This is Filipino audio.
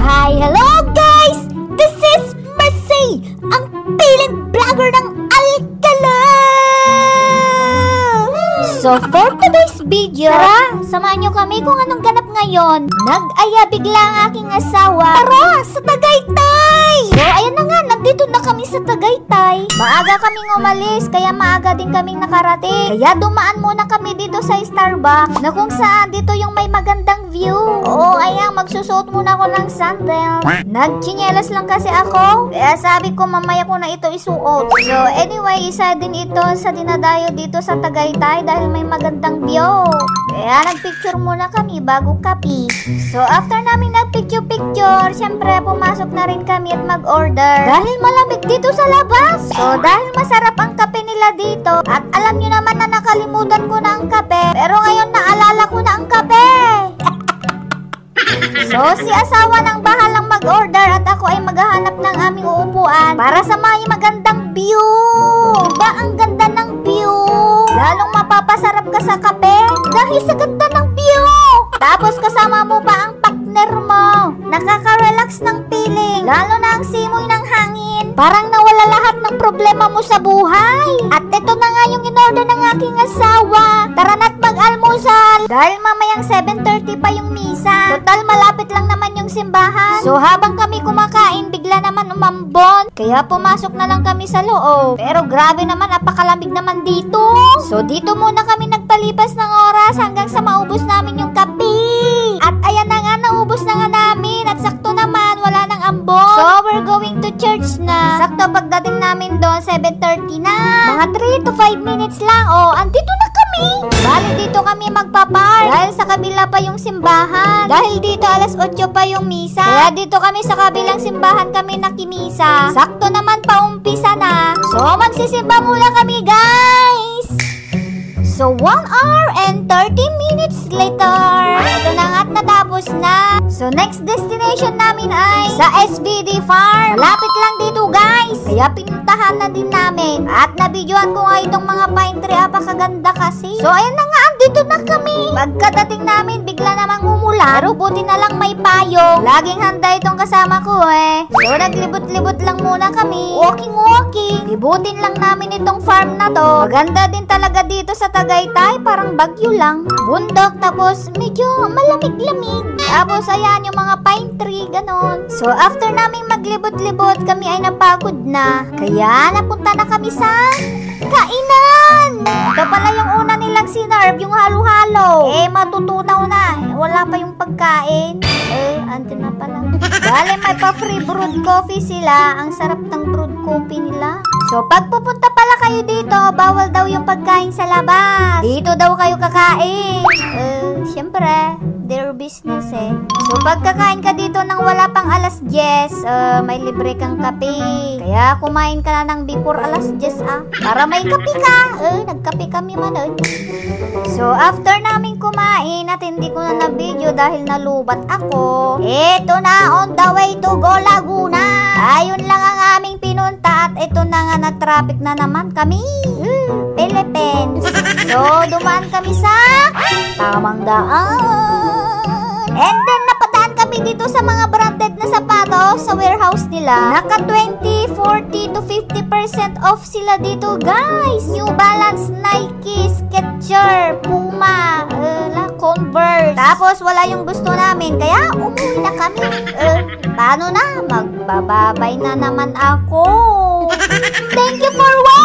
Hi, hello guys! This is Mercy, ang piling vlogger ng Alcala! So for today's video, tara, samahan nyo kami kung anong ganap ngayon. Nag-aya bigla ang aking asawa. Tara, sa Tagaytay! So ayan na nga, nandito na kami sa Tagaytay. Maaga kaming umalis, kaya maaga din kaming nakarating. Kaya dumaan muna kami dito sa Starbucks, na kung saan dito yung may magandang view. Oo, ayan, magsusuot muna ako ng sandal. Nagchinyelas lang kasi ako, kaya sabi ko mamaya ko na ito isuot. So anyway, isa din ito sa dinadayo dito sa Tagaytay dahil may magandang view. Kaya nagpicture muna kami bago kape. So after namin nagpicture-picture, syempre pumasok na rin kami at mag-order. Dahil malamig dito sa labas. So dahil masarap ang kape nila dito, at alam nyo naman na nakalimutan ko na ang kape, pero ngayon naalala ko na ang kape. So si asawa nang bahalang mag-order at ako ay maghahanap ng aming uupuan para sa may magandang view. Diba ang ganda ng view? Lalong mapapasarap ka sa kape dahil sa ganda ng view. Tapos kasama mo pa ang partner mo. Nakaka-relax ng feeling. Lalo na ang simoy ng hangin. Parang nawala lahat ng problema mo sa buhay. At ito na nga yung in-order ng aking asawa. Tara na't mag-almusal. Dahil mamayang 7:30 pa yung misa. Total malapit lang naman yung simbahan. So habang kami kumakain, bigla naman umambon. Kaya pumasok na lang kami sa loob. Pero grabe naman, napakalamig naman dito. So dito muna kami nagpalipas ng oras hanggang sa maubos namin yung kape. At ayan na nga, naubos na nga namin. At sakto naman, wala nang ambon. So we're going to church na. Sakto pagdating namin doon, 7:30 na. Mga 3 to 5 minutes lang. Oh, andito na kami. Bali dito kami magpapark. Dahil sa kabila pa yung simbahan. Dahil dito alas 8 pa yung misa. Kaya dito kami sa kabilang simbahan kami nakimisa. Sakto naman paumpisa na. So magsisimba muna kami, guys. So 1 hour and 30 minutes later, ito na nga't natapos na. So next destination namin ay sa SBD Farm. Malapit lang dito, guys. Kaya pinuntahan na din namin. At nabidyoan ko nga itong mga pine tree. Apakaganda kasi. So ayan na nga, andito na kami. Pagkadating namin, bigla namang umulan. Pero buti na lang may payong. Laging handa itong kasama ko eh. So naglibot-libot lang muna kami. Walking. Libutin lang namin itong farm na to. Maganda din talaga dito sa Tagaytay, parang bagyo lang. Bundok, tapos medyo malamig-lamig. Tapos ayan yung mga pine tree, ganon. So after naming maglibot-libot, kami ay napagod na. Kaya napunta na kami sa kainan. Ito pala yung una nilang sinerve, yung halo-halo. Eh, matutunaw na. Wala pa yung pagkain. Andun na pala. Bale, may pa-free brewed coffee sila. Ang sarap ng brewed coffee nila. So, pag pupunta pala kayo dito, bawal daw yung pagkain sa labas. Dito daw kayo kakain. Siyempre, their business eh. So, pag kakain ka dito nang wala pang alas 10, may libre kang kape. Kaya kumain ka na ng before alas 10 para may kape ka. Nagkape kami man So, after namin kumain at hindi ko na na-video dahil nalubat ako, eto na, on the way to Go Laguna. Ayun lang ang aming pinunta at ito na nga, na-traffic na naman kami. Philippines. So, dumaan kami sa tamang daan. And then, napadaan kami dito sa mga branded na sapatos sa warehouse nila. Naka 20, 40 to 50% off sila dito, guys. New Balance, Nike, Skechers, Puma, Converse. Tapos, wala yung gusto namin. Kaya, umuwi na kami. Paano na? Magbababay na naman ako. Thank you for watching!